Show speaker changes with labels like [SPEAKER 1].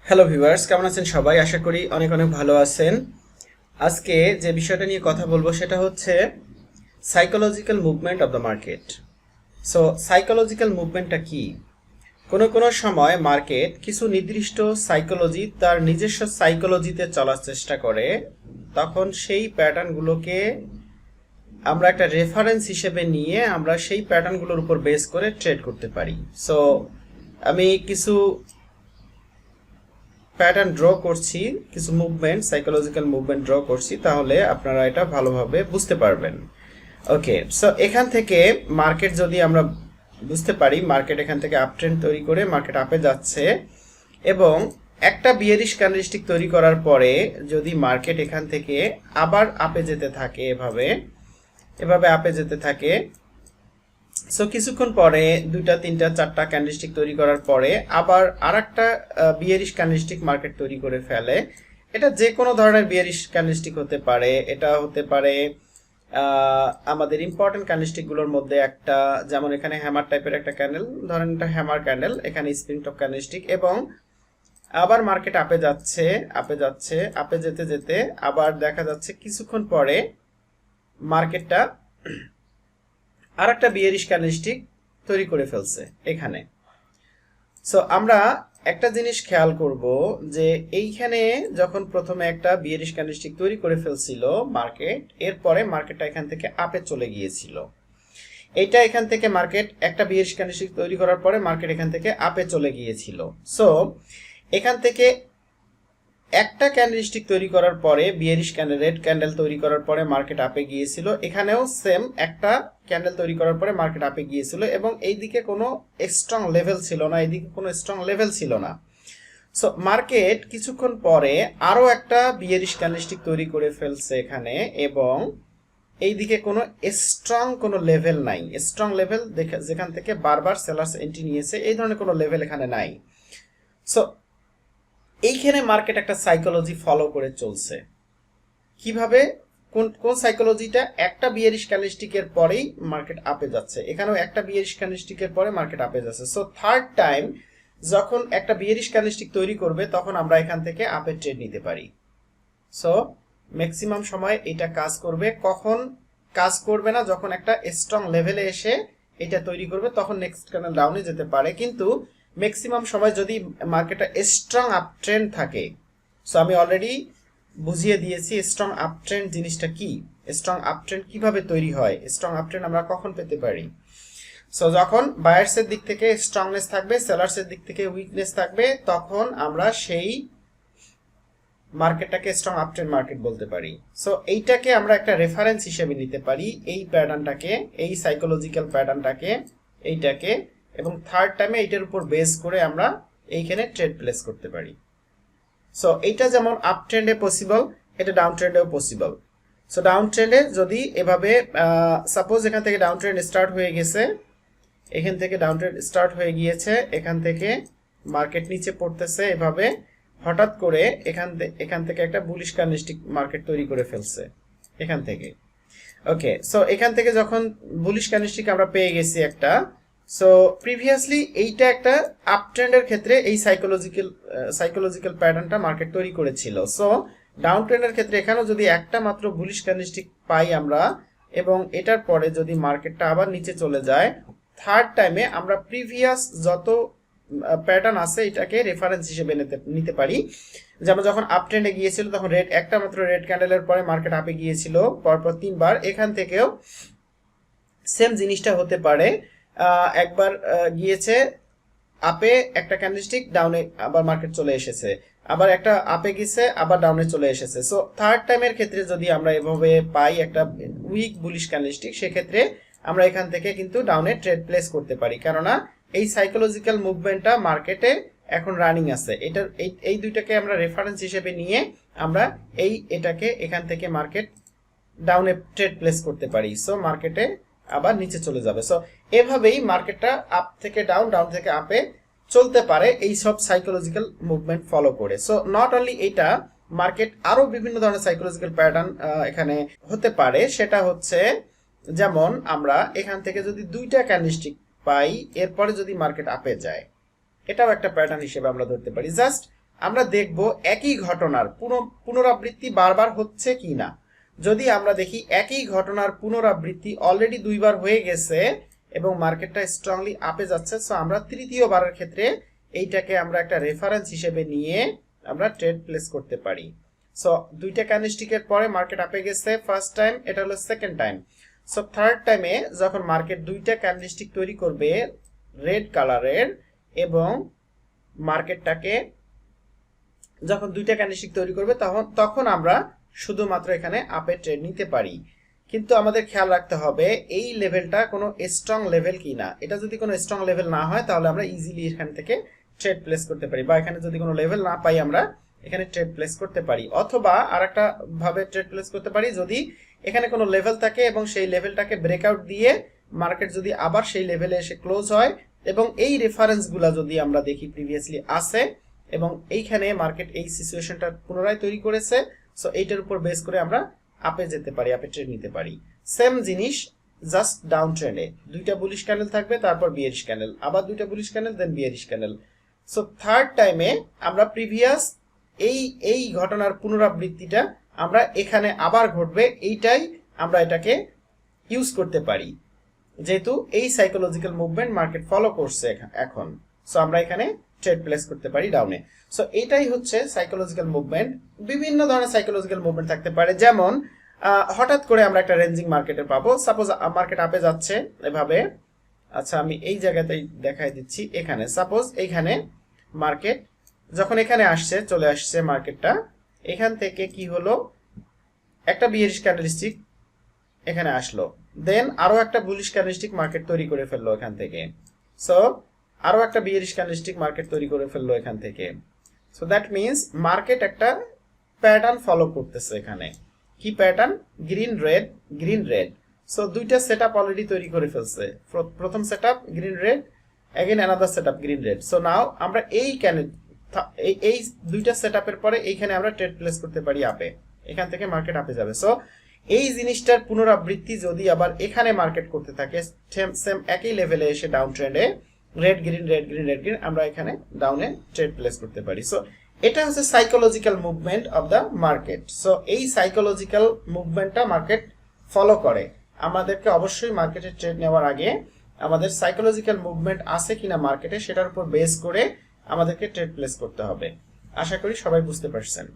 [SPEAKER 1] Hello viewers, কেমন আছেন সবাই? আশা করি অনেক অনেক ভালো আছেন। আজকে যে বিষয়টা নিয়ে কথা বলবো সেটা হচ্ছে psychological movement of the market. So psychological মুভমেন্টটা কি? কোনো কোনো সময় মার্কেট কিছু নির্দিষ্ট সাইকোলজি, তার নিজস্ব সাইকোলজিতে চলার চেষ্টা করে, তখন সেই প্যাটার্নগুলোকে আমরা একটা রেফারেন্স হিসেবে নিয়ে আমরা সেই প্যাটার্নগুলোর উপর বেস করে ট্রেড করতে পারি। সো আমি কিছু প্যাটার্ন ড্র করছি, কিছু মুভমেন্ট, সাইকোলজিক্যাল মুভমেন্ট ড্র করছি, তাহলে আপনারা এটা ভালোভাবে বুঝতে পারবেন। ওকে, সো এখান থেকে মার্কেট যদি আমরা বুঝতে পারি, মার্কেট এখান থেকে আপ ট্রেন্ড তৈরি করে মার্কেট আপে যাচ্ছে এবং একটা বিয়ারিশ ক্যান্ডেলস্টিক তৈরি করার পরে যদি মার্কেট এখান থেকে আবার আপে যেতে থাকে, এভাবে এভাবে আপে যেতে থাকে, সো কিছুক্ষণ পরে দুইটা তিনটা চারটা ক্যান্ডেলস্টিক তৈরি করার পরে আবার আরেকটা বিয়ারিশ ক্যান্ডেলস্টিক মার্কেট তৈরি করে ফেলে। এটা যে কোনো ধরনের বিয়ারিশ ক্যান্ডেলস্টিক হতে পারে, এটা হতে পারে আমাদের ইম্পর্টেন্ট ক্যান্ডেলস্টিকগুলোর মধ্যে একটা, যেমন এখানে হ্যামার টাইপের একটা ক্যান্ডেল, ধরেন এটা হ্যামার ক্যান্ডেল, এখানে স্প্রিং টপ ক্যান্ডেলস্টিক, এবং আবার মার্কেট আপে যাচ্ছে, আপে যাচ্ছে, আপে যেতে যেতে আবার দেখা যাচ্ছে কিছুক্ষণ পরে মার্কেটটা আর একটা বিয়ারিশ ক্যান্ডেলস্টিক তৈরি করে ফেলছে এখানে। সো আমরা একটা জিনিস খেয়াল করব যে এইখানে যখন প্রথমে একটা বিয়ারিশ ক্যান্ডেলস্টিক তৈরি করে ফেলছিল মার্কেট, এরপরে মার্কেটটা এখান থেকে আপে চলে গিয়েছিল। এইটা এখান থেকে মার্কেট একটা বিয়ারিশ ক্যান্ডেলস্টিক তৈরি করার পরে মার্কেট এখান থেকে আপে চলে গিয়েছিল। সো এখান থেকে একটা ক্যান্ডেলস্টিক তৈরি করার পরে বিয়ারিশ ক্যান্ডেল, রেড ক্যান্ডেল তৈরি করার পরে মার্কেট আপে গিয়েছিল, এখানেও সেম একটা ক্যান্ডেল তৈরি করার পরে মার্কেট আপে গিয়েছিল, এবং এইদিকে কোনো স্ট্রং লেভেল ছিল না, এইদিকে কোনো স্ট্রং লেভেল ছিল না। সো মার্কেট কিছুক্ষণ পরে আরও একটা বিয়ারিশ ক্যান্ডেলস্টিক তৈরি করে ফেলছে এখানে, এবং এইদিকে কোনো স্ট্রং কোনো লেভেল নাই, স্ট্রং লেভেল যেখান থেকে বারবার সেলার্স এন্ট্রি নিয়েছে, এই ধরনের কোনো লেভেল এখানে নাই। সো এইখানে মার্কেট একটা সাইকোলজি ফলো করে চলছে। কিভাবে? কোন কোন সাইকোলজিটা? একটা বিয়ারিশ ক্যান্ডেলস্টিকের পরেই মার্কেট আপে যাচ্ছে, এখানেও একটা বিয়ারিশ ক্যান্ডেলস্টিকের পরে মার্কেট আপে যাচ্ছে। সো থার্ড টাইম যখন একটা বিয়ারিশ ক্যান্ডেলস্টিক তৈরি করবে তখন আমরা এখান থেকে আপে ট্রেড নিতে পারি। সো ম্যাক্সিমাম সময় এটা কাজ করবে। কখন কাজ করবে না? যখন একটা স্ট্রং লেভেলে এসে এটা তৈরি করবে, তখন নেক্সট ক্যান্ডেল ডাউনে যেতে পারে, কিন্তু ম্যাক্সিমাম সময় যদি মার্কেটটা স্ট্রং আপ ট্রেন্ড থাকে। সো আমি অলরেডি বুঝিয়ে দিয়েছি স্ট্রং আপ ট্রেন্ড জিনিসটা কি, স্ট্রং আপ ট্রেন্ড কিভাবে তৈরি হয়, স্ট্রং আপ ট্রেন্ড আমরা কখন পেতে পারি। সো যখন বায়ার্সের দিক থেকে স্ট্রংনেস থাকবে, সেলার্সের দিক থেকে উইকনেস থাকবে, তখন আমরা সেই মার্কেটটাকে স্ট্রং আপ ট্রেন্ড মার্কেট বলতে পারি। সো এইটাকে আমরা একটা রেফারেন্স হিসেবে নিতে পারি, এই প্যাটার্নটাকে, এই সাইকোলজিক্যাল প্যাটার্নটাকে, এইটাকে, এবং থার্ড টাইমে এইটার উপর বেস করে আমরা এইখানে ট্রেড প্লেস করতে পারি। সো এইটা যেমন আপ ট্রেন্ডে পসিবল, এটা ডাউন ট্রেন্ডেও পসিবল। সো ডাউন ট্রেন্ডে যদি এভাবে সাপোজ এখান থেকে ডাউন ট্রেন্ড স্টার্ট হয়ে গেছে, এখান থেকে ডাউন ট্রেন্ড স্টার্ট হয়ে গিয়েছে, এখান থেকে মার্কেট নিচে পড়তেছে, এভাবে হঠাৎ করে এখান থেকে একটা বুলিশ ক্যান্ডেলস্টিক মার্কেট তৈরি করে ফেলছে এখান থেকে। ওকে, সো এখান থেকে যখন বুলিশ ক্যান্ডেলস্টিক আমরা পেয়ে গেছি একটা, সো প্রিভিয়াসলি এইটা একটা আপ ট্রেন্ডের ক্ষেত্রে এই সাইকোলজিক্যাল প্যাটার্নটা মার্কেট তৈরি করেছিল। সো ডাউন ট্রেন্ডের ক্ষেত্রে এখানেও যদি একটা মাত্র বুলিশ ক্যান্ডেলস্টিক পাই আমরা, এবং এটার পরে যদি মার্কেটটা আবার নিচে চলে যায়, থার্ড টাইমে আমরা প্রিভিয়াস যত প্যাটার্ন আছে এটাকে রেফারেন্স হিসেবে নিতে পারি। যেমন যখন আপ ট্রেন্ডে গিয়েছিল তখন একটা মাত্র রেড ক্যান্ডেলের পরে মার্কেট আপে গিয়েছিল পরপর তিনবার, এখান থেকেও সেম জিনিসটা হতে পারে। একবার গিয়েছে আপে একটা ক্যান্ডেলস্টিক, ডাউনে আবার মার্কেট চলে এসেছে, আবার একটা আপে গেছে আবার ডাউনে চলে এসেছে। সো থার্ড টাইমের ক্ষেত্রে যদি আমরা এভাবে পাই একটা উইক বুলিশ ক্যান্ডেলস্টিক, সেক্ষেত্রে আমরা এখান থেকে কিন্তু ডাউনে ট্রেড প্লেস করতে পারি, কেননা এই সাইকোলজিক্যাল মুভমেন্টটা মার্কেটে এখন রানিং আছে। এটার এই দুইটাকে আমরা রেফারেন্স হিসেবে নিয়ে আমরা এটাকে এখান থেকে মার্কেট ডাউনে ট্রেড প্লেস করতে পারি। সো মার্কেটে আবার নিচে চলে যাবে। সো এভাবেই মার্কেটটা আপ থেকে ডাউন, ডাউন থেকে আপে চলতে পারে এই সব সাইকোলজিক্যাল মুভমেন্ট ফলো করে। সো নট অনলি এটা, মার্কেট আরো বিভিন্ন ধরনের সাইকোলজিক্যাল প্যাটার্ন এখানে হতে পারে। সেটা হচ্ছে যেমন আমরা এখান থেকে যদি দুইটা ক্যান্ডেলস্টিক পাই, এরপরে যদি মার্কেট আপে যায়, এটাও একটা প্যাটার্ন হিসেবে আমরা ধরতে পারি। জাস্ট আমরা দেখব একই ঘটনার পুনরাবৃত্তি বারবার হচ্ছে কি না। যদি আমরা দেখি একই ঘটনার পুনরাবৃত্তি অলরেডি 2বার হয়ে গেছে এবং মার্কেটটা স্ট্রংলি আপে যাচ্ছে, সো আমরা তৃতীয়বারের ক্ষেত্রে এইটাকে আমরা একটা রেফারেন্স হিসেবে নিয়ে আমরা ট্রেড প্লেস করতে পারি। সো দুইটা ক্যান্ডেলস্টিকের পরে মার্কেট আপে গেছে ফার্স্ট টাইম, এটা হলো সেকেন্ড টাইম। সো থার্ড টাইমে যখন মার্কেট দুইটা ক্যান্ডেলস্টিক তৈরি করবে রেড কালারের এবং মার্কেটটাকে যখন দুইটা ক্যান্ডেলস্টিক তৈরি করবে তখন আমরা শুধুমাত্র এখানে আপে ট্রেড নিতে পারি। কিন্তু আমাদের খেয়াল রাখতে হবে এই লেভেলটা কোনো স্ট্রং লেভেল কিনা। এটা যদি কোনো স্ট্রং লেভেল না হয় তাহলে আমরা ইজিলি এখান থেকে ট্রেড প্লেস করতে পারি, বা এখানে যদি কোনো লেভেল না পাই আমরা এখানে ট্রেড প্লেস করতে পারি। অথবা আরেকটা ভাবে ট্রেড প্লেস করতে পারি, যদি এখানে কোনো লেভেল থাকে এবং সেই লেভেলটাকে ব্রেকআউট দিয়ে মার্কেট যদি আবার সেই লেভেলে এসে ক্লোজ হয় এবং এই রেফারেন্সগুলো যদি আমরা দেখি প্রিভিয়াসলি আছে এবং এইখানে মার্কেট এই সিচুয়েশনটা পুনরায় তৈরি করেছে, সো এইটার উপর বেস করে আমরা আপে যেতে পারি, আপে ট্রেড নিতে পারি। সেম জিনিস জাস্ট ডাউন ট্রেন্ডে দুইটা বুলিশ ক্যান্ডেল থাকবে, তারপর বিয়ারিশ ক্যান্ডেল, আবার দুইটা বুলিশ ক্যান্ডেল, দেন বিয়ারিশ ক্যান্ডেল। সো থার্ড টাইমে আমরা প্রিভিয়াস এই ঘটনার পুনরাবৃত্তিটা আমরা এখানে আবার ঘটবে এইটাই আমরা এটাকে ইউজ করতে পারি, যেহেতু এই সাইকোলজিক্যাল মুভমেন্ট মার্কেট ফলো করছে এখন। সো আমরা এখানে ট্রেড প্লেস করতে পারি ডাউনে। সো এটাই হচ্ছে সাইকোলজিক্যাল মুভমেন্ট। বিভিন্ন ধরনের সাইকোলজিক্যাল মুভমেন্ট থাকতে পারে, যেমন হঠাৎ করে আমরা একটা রেঞ্জিং মার্কেটে পাবো। সাপোজ মার্কেট আপে যাচ্ছে এভাবে, আচ্ছা আমি এই জায়গাতেই দেখাই দিচ্ছি। এখানে সাপোজ এইখানে মার্কেট যখন এখানে আসছে, চলে আসছে মার্কেটটা, এখান থেকে কি হলো, একটা বিয়ারিশ ক্যান্ডেলস্টিক এখানে আসলো, দেন আরো একটা বুলিশ ক্যান্ডেলস্টিক মার্কেট তৈরি করে ফেললো এখান থেকে। সো আরো একটা বিয়ারিশ ক্যান্ডেলস্টিক মার্কেট তৈরি করে ফেললো এখান থেকে। সো দ্যাট মিনস মার্কেট একটা প্যাটার্ন ফলো করতেছে। এখানে কি pattern? Green red green red. So দুইটা সেটআপ অলরেডি তৈরি করে ফেলছে। প্রথম setup green red, again another setup green red. So now আমরা এই দুইটা সেটআপের পরে এইখানে আমরা ট্রেড প্লেস করতে পারি আপে, এখান থেকে মার্কেট আপে যাবে। সো এই জিনিসটার পুনরাবৃত্তি যদি আবার এখানে মার্কেট করতে থাকে সেম একই লেভেলে এসে ডাউন ট্রেন্ডে red green red green red green, আমরা এখানে ডাউনে ট্রেড প্লেস করতে পারি। সো এটা হচ্ছে psychological movement of the market. So এই সাইকোলজিক্যাল মুভমেন্টটা মার্কেট ফলো করে। আমাদেরকে অবশ্যই মার্কেটে ট্রেড নেওয়ার আগে আমাদের সাইকোলজিক্যাল মুভমেন্ট আছে কিনা মার্কেটে সেটার উপর বেস করে আমাদেরকে ট্রেড প্লেস করতে হবে। আশা করি সবাই বুঝতে পারছেন।